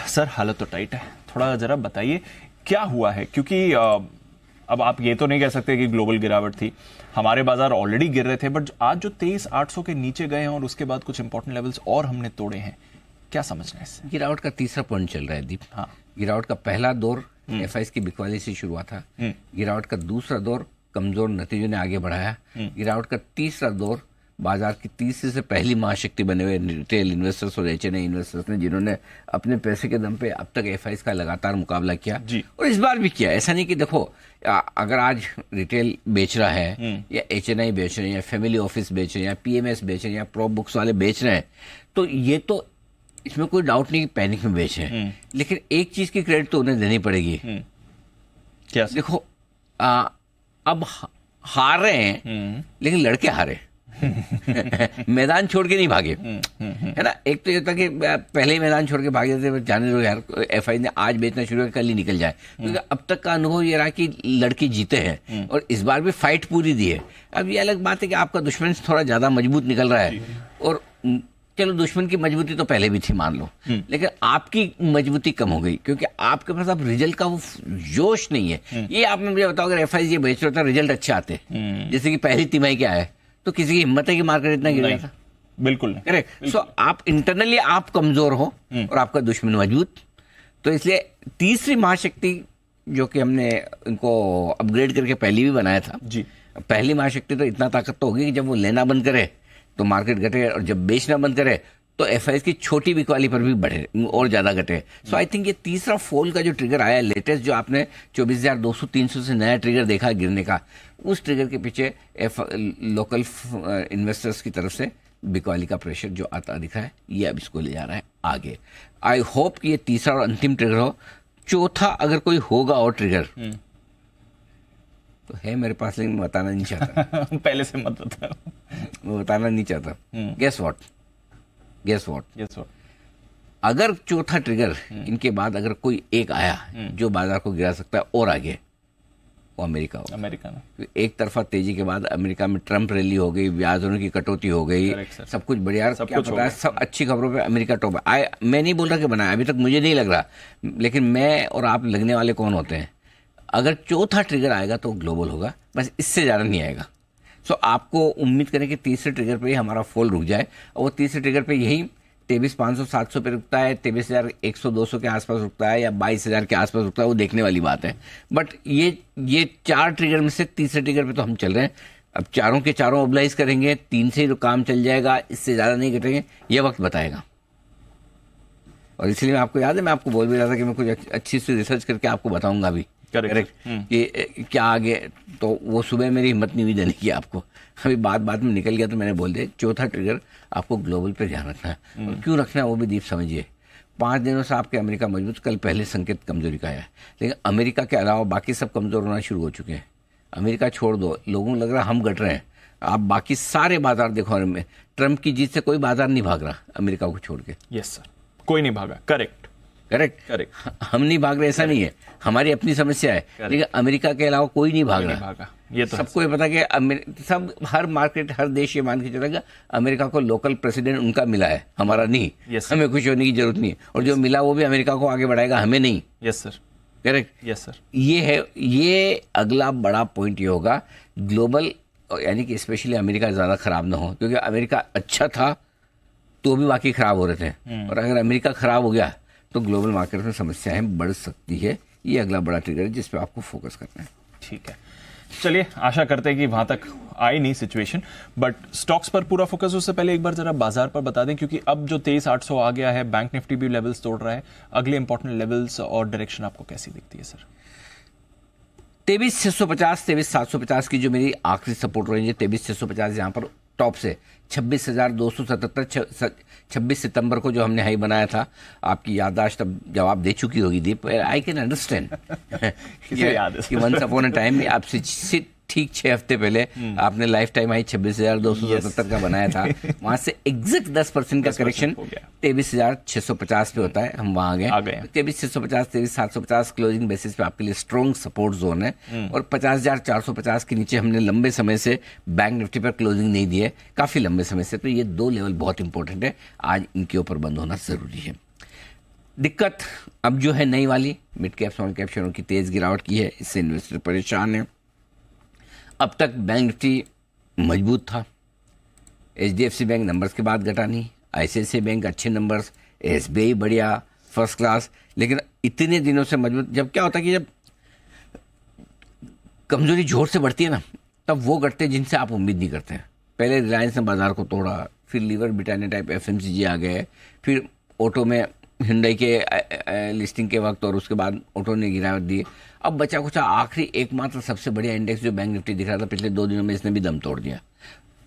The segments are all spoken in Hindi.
सर हालत तो टाइट है, थोड़ा जरा बताइए क्या हुआ है, क्योंकि अब आप ये तो नहीं कह सकते कि ग्लोबल गिरावट थी, हमारे बाजार ऑलरेडी गिर रहे थे, बट आज जो 23,800 के नीचे गए हैं और उसके बाद कुछ इंपॉर्टेंट लेवल्स और हमने तोड़े हैं, क्या समझना है इससे? गिरावट का तीसरा पॉइंट चल रहा है दीप। हाँ। गिरावट का पहला दौर एफआईएस की बिकवाली से शुरू हुआ था। गिरावट का दूसरा दौर कमजोर नतीजों ने आगे बढ़ाया। गिरावट का तीसरा दौर बाजार की तीसरी से पहली महाशक्ति बने हुए रिटेल इन्वेस्टर्स और एचएनआई इन्वेस्टर्स ने, जिन्होंने अपने पैसे के दम पे अब तक एफआईएस का लगातार मुकाबला किया और इस बार भी किया। ऐसा नहीं कि देखो अगर आज रिटेल बेच रहा है या एचएनआई बेच रहे हैं या फैमिली ऑफिस बेच रहे हैं या पीएमएस बेच रहे हैं या प्रॉप बुक्स वाले बेच रहे हैं, तो ये तो इसमें कोई डाउट नहीं कि पैनिक में बेच रहे हैं। लेकिन एक चीज की क्रेडिट तो उन्हें देनी पड़ेगी। क्या? देखो अब हार रहे हैं लेकिन लड़के हारे मैदान छोड़ के नहीं भागे, है ना। एक तो ये था कि पहले ही मैदान छोड़ के भागे थे, जाने दो यार, एफआई ने आज बेचना शुरू किया, कल ही निकल जाए, क्योंकि अब तक का अनुभव ये रहा कि लड़के जीते हैं और इस बार भी फाइट पूरी दी है। अब ये अलग बात है कि आपका दुश्मन थोड़ा ज्यादा मजबूत निकल रहा है, और चलो दुश्मन की मजबूती तो पहले भी थी मान लो, लेकिन आपकी मजबूती कम हो गई क्योंकि आपके पास अब रिजल्ट का वो जोश नहीं है। ये आपने मुझे बताओ, अगर एफआई ये बेच रहा था, रिजल्ट अच्छे आते, जैसे कि पहली तिमाही क्या है, तो किसी की हिम्मत है कि मार्केट इतना गिर था? बिल्कुल नहीं। करेक्ट। सो आप इंटरनली आप कमजोर हो और आपका दुश्मन मजबूत, तो इसलिए तीसरी महाशक्ति जो कि हमने इनको अपग्रेड करके पहली भी बनाया था जी, पहली महाशक्ति तो इतना ताकत तो होगी कि जब वो लेना बंद करे तो मार्केट घटे, और जब बेचना बंद करे तो एफआईएस की छोटी बिकवाली पर भी बढ़े और ज्यादा घटे। सो आई थिंक ये तीसरा फॉल का जो ट्रिगर आया लेटेस्ट, जो आपने 24,200-300 से नया ट्रिगर देखा गिरने का, उस ट्रिगर के पीछे लोकल इन्वेस्टर्स की तरफ से बिकवाली का प्रेशर जो आता दिखा है, ये अब इसको ले जा रहा है आगे। आई होप कि ये तीसरा और अंतिम ट्रिगर हो। चौथा अगर कोई होगा और ट्रिगर तो है मेरे पास, लेकिन मैं बताना नहीं चाहता पहले से मत बताओ। मैं बताना नहीं चाहता। गेस व्हाट, अगर चौथा ट्रिगर इनके बाद अगर कोई एक आया जो बाजार को गिरा सकता है और आगे, वो अमेरिका होगा। अमेरिका में एक तरफा तेजी के बाद अमेरिका में ट्रम्प रैली हो गई, ब्याज दरों की कटौती हो गई, सब कुछ बढ़िया, क्या पता है, सब अच्छी खबरों पे अमेरिका टॉप है। मैं नहीं बोल रहा कि बनाया, अभी तक मुझे नहीं लग रहा, लेकिन मैं और आप लगने वाले कौन होते हैं? अगर चौथा ट्रिगर आएगा तो ग्लोबल होगा, बस इससे ज़्यादा नहीं आएगा। सो आपको उम्मीद करें कि तीसरे ट्रिगर पे ही हमारा फॉल रुक जाए, और वो तीसरे ट्रिगर पे यही 23,500-700 पे रुकता है, 23,100-200 के आसपास रुकता है, या 22,000 के आसपास रुकता है, वो देखने वाली बात है। बट ये चार ट्रिगर में से तीसरे ट्रिगर पे तो हम चल रहे हैं। अब चारों के चारों मोबिलाइज करेंगे, 3 से ही तो काम चल जाएगा, इससे ज़्यादा नहीं घटेंगे, ये वक्त बताएगा। और इसलिए मैं आपको याद है, मैं आपको बोल भी रहा था कि मैं कुछ अच्छी सी रिसर्च करके आपको बताऊंगा अभी। करेक्ट कि क्या आगे, तो वो सुबह मेरी हिम्मत नहीं हुई देने की आपको, अभी बात में निकल गया तो मैंने बोल दिया चौथा ट्रिगर आपको ग्लोबल पे ध्यान रखना है। और क्यों रखना है वो भी दीप समझिए। 5 दिनों से आपके अमेरिका मजबूत, कल पहले संकेत कमजोरी का है, लेकिन अमेरिका के अलावा बाकी सब कमजोर होना शुरू हो चुके हैं। अमेरिका छोड़ दो, लोगों को लग रहा है हम घट रहे हैं, आप बाकी सारे बाजार देखो, ट्रंप की जीत से कोई बाजार नहीं भाग रहा अमेरिका को छोड़ के। यस सर, कोई नहीं भागा। करेक्ट। हम नहीं भाग रहे ऐसा नहीं है, हमारी अपनी समस्या है, लेकिन अमेरिका के अलावा कोई नहीं भाग रहा। ये तो सबको ये पता कि सब हर मार्केट हर देश ये मान के चलेगा अमेरिका को लोकल प्रेसिडेंट उनका मिला है, हमारा नहीं। हमें खुश होने की जरूरत नहीं है, और जो मिला वो भी अमेरिका को आगे बढ़ाएगा, हमें नहीं। Yes sir. Correct. Yes sir. ये है, ये अगला बड़ा पॉइंट ये होगा ग्लोबल, यानी कि स्पेशली अमेरिका ज्यादा खराब ना हो, क्योंकि अमेरिका अच्छा था तो भी बाकी खराब हो रहे थे, और अगर अमेरिका खराब हो गया तो ग्लोबल मार्केट में समस्याएं बढ़ सकती है। ये अगला बड़ा ट्रिगर है जिस पे आपको फोकस करना है। ठीक है, चलिए आशा करते हैं कि वहां तक आई नहीं सिचुएशन, बट स्टॉक्स पर पूरा फोकस। उससे पहले एक बार जरा बाजार पर बता दें, क्योंकि अब जो 23,800 आ गया है, बैंक निफ्टी भी लेवल्स तोड़ रहा है, अगले इंपॉर्टेंट लेवल्स और डायरेक्शन आपको कैसी दिखती है सर? 23,650 23,750 की जो मेरी आखिरी सपोर्ट रेंज है, 23,650 यहाँ पर टॉप से 26,277, 26 सितंबर को जो हमने हाई बनाया था, आपकी याददाश्त अब जवाब दे चुकी होगी दीप। आई कैन अंडरस्टैंड कि वंस अपॉन अ टाइम आपसे ठीक 6 हफ्ते पहले आपने लाइफ टाइम हाई 26,277 का बनाया था, वहां से एग्जैक्ट 10% का करेक्शन 23,650 पे होता है, हम वहां आ गए। 23,650 23,750 क्लोजिंग बेसिस पे आपके लिए स्ट्रॉन्ग सपोर्ट जोन है, और 50,450 के नीचे हमने लंबे समय से बैंक निफ्टी पर क्लोजिंग नहीं दी है, काफी लंबे समय से, तो ये 2 लेवल बहुत इंपॉर्टेंट है, आज इनके ऊपर बंद होना जरूरी है। दिक्कत अब जो है नई वाली, मिड कैप स्मॉल कैप शेयरों की तेज गिरावट की है, इससे इन्वेस्टर परेशान है। अब तक बैंक निफ्टी मजबूत था, HDFC बैंक नंबर्स के बाद घटा नहीं, ICICI बैंक अच्छे नंबर्स, SBI बढ़िया फर्स्ट क्लास, लेकिन इतने दिनों से मजबूत। जब क्या होता है कि जब कमजोरी जोर से बढ़ती है ना, तब वो घटते हैं जिनसे आप उम्मीद नहीं करते हैं। पहले रिलायंस ने बाजार को तोड़ा, फिर लीवर ब्रिटानिया टाइप FMCG आ गए, फिर ऑटो में हिंडई के लिस्टिंग के वक्त और उसके बाद ऑटो ने गिरावट दी। अब बचा कुछ आखिरी एकमात्र सबसे बढ़िया इंडेक्स जो बैंक निफ्टी दिख रहा था पिछले 2 दिनों में, इसने भी दम तोड़ दिया।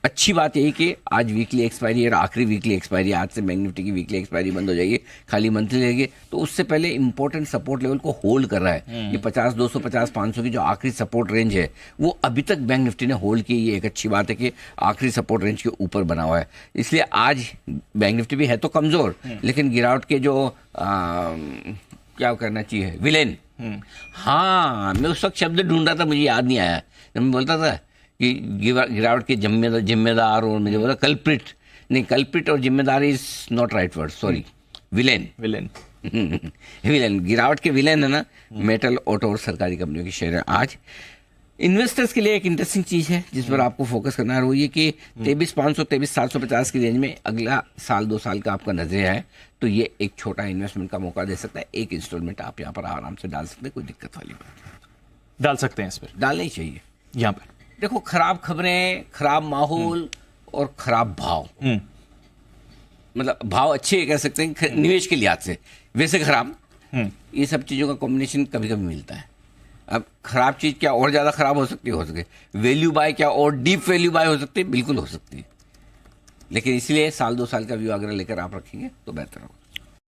अच्छी बात यही कि आज वीकली एक्सपायरी और आखिरी वीकली एक्सपायरी, आज से बैंक निफ्टी की वीकली एक्सपायरी बंद हो जाएगी, खाली मंथली रहेगी। तो उससे पहले इंपॉर्टेंट सपोर्ट लेवल को होल्ड कर रहा है। ये 50, 250, 500 की जो आखिरी सपोर्ट रेंज है वो अभी तक बैंक निफ्टी ने होल्ड की। ये एक अच्छी बात है कि आखिरी सपोर्ट रेंज के ऊपर बना हुआ है, इसलिए आज बैंक निफ्टी भी है तो कमजोर, लेकिन गिरावट के जो क्या करना चाहिए विलेन। हाँ, मैं उस वक्त शब्द ढूंढ रहा था, मुझे याद नहीं आया। जब मैं बोलता था कि गिरावट के जिम्मेदार, और मुझे बोला कल्प्रिट नहीं, कल्प्रिट और जिम्मेदार is not right word, sorry, villain. Villain, गिरावट के विलेन है ना, मेटल, ऑटो और सरकारी कंपनियों की शेयर है। आज इन्वेस्टर्स के लिए एक इंटरेस्टिंग चीज है जिस पर आपको फोकस करना है, वो ये कि 23,500, 23,750 की रेंज में अगला साल 2 साल का आपका नजरिया है, तो ये एक छोटा इन्वेस्टमेंट का मौका दे सकता है। एक इंस्टॉलमेंट आप यहाँ पर आराम से डाल सकते हैं, कोई दिक्कत वाली बात डाल सकते हैं इस पर, डालना ही चाहिए। यहाँ पर देखो, खराब खबरें, खराब माहौल और खराब भाव, मतलब भाव अच्छे कह सकते हैं निवेश के लिहाज से, वैसे खराब, ये सब चीजों का कॉम्बिनेशन कभी कभी मिलता है। अब खराब चीज क्या और ज्यादा खराब हो सकती है, हो सके वैल्यू बाय क्या और डीप वैल्यू बाय हो सकती है, बिल्कुल हो सकती है। लेकिन इसलिए साल 2 साल का व्यू अगर लेकर आप रखेंगे तो बेहतर होगा।